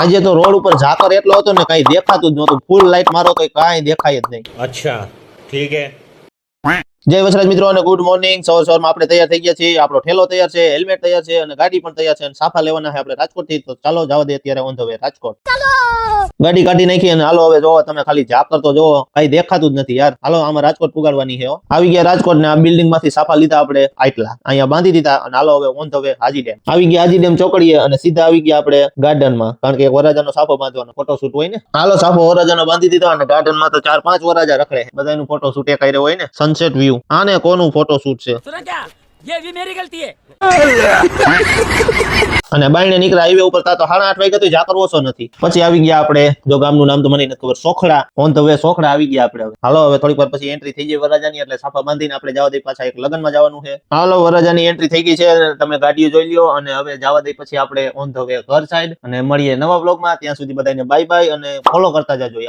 આજે તો રોડ ઉપર ઝાકર એટલો હતો ને કઈ દેખાતું જ નહોતું, ફૂલ લાઈટ મારો તો કઈ દેખાય જ નહીં। अच्छा ठीक है। જય વસરાજ મિત્રો અને ગુડ મોર્નિંગ। સવારમાં આપણે તૈયાર થઈ ગયા છીએ, આપણો ઠેલો તૈયાર છે, હેલ્મેટ તૈયાર છે અને ગાડી પણ તૈયાર છે અને સાફા લેવાના છે આપણે રાજકોટ થી। તો ચાલો જવા દે અત્યારે ઓન ધ વે રાજકોટ। ગાડી કાઢી નાખી અને હાલો હવે જોવો તમે ખાલી ઝાકર તો જોવો, કઈ દેખાતું જ નથી યાર। હાલો આમાં રાજકોટ પુગાડવાની છે। આવી ગયા રાજકોટ ને આ બિલ્ડિંગ માંથી સાફા લીધા આપણે આટલા અહીંયા બાંધી દીધા અને હાલો હવે ઓન ધ વે હાજી ડેમ આવી ગયા। હાજી ડેમ ચોકડીએ અને સીધા આવી ગયા આપણે ગાર્ડન માં, કારણ કે એક વરાજાનો સાફો બાંધવાનો ફોટોશૂટ હોય ને। હાલો સાફો વરાજાનો બાંધી દીધો અને ગાર્ડન માં તો 4-5 વરાજા રખડે, બધાનું ફોટોશૂટ એક કર્યો હોય ને, સનસેટ વ્યૂ। આને કોનું ફોટોશૂટ છે? ये भी मेरी गलती है। અને બાયણે નીકળ્યા હાઈવે ઉપર તા તો 8:30 વાગ્યા તો ઝાકર ઓછો નથી। પછી આવી ગયા આપણે, જો ગામનું નામ તો મને નથી ખબર, Sokhda, on the way Sokhda આવી ગયા આપણે। હાલો હવે થોડીક વાર પછી એન્ટ્રી થઈ જાય વરાજાની, એટલે સાફા બાંધીને આપણે જવા દઈ પાછા એક લગનમાં જવાનું છે। હાલો વરાજાની એન્ટ્રી થઈ ગઈ છે, તમે ગાડીઓ જોઈ લ્યો અને હવે જવા દઈ પછી આપણે ઓન ધ વે ઘર સાઈડ, અને મળીએ નવા બ્લોગમાં। ત્યાં સુધી બધાને બાય બાય અને ફોલો કરતા જાજો યાર।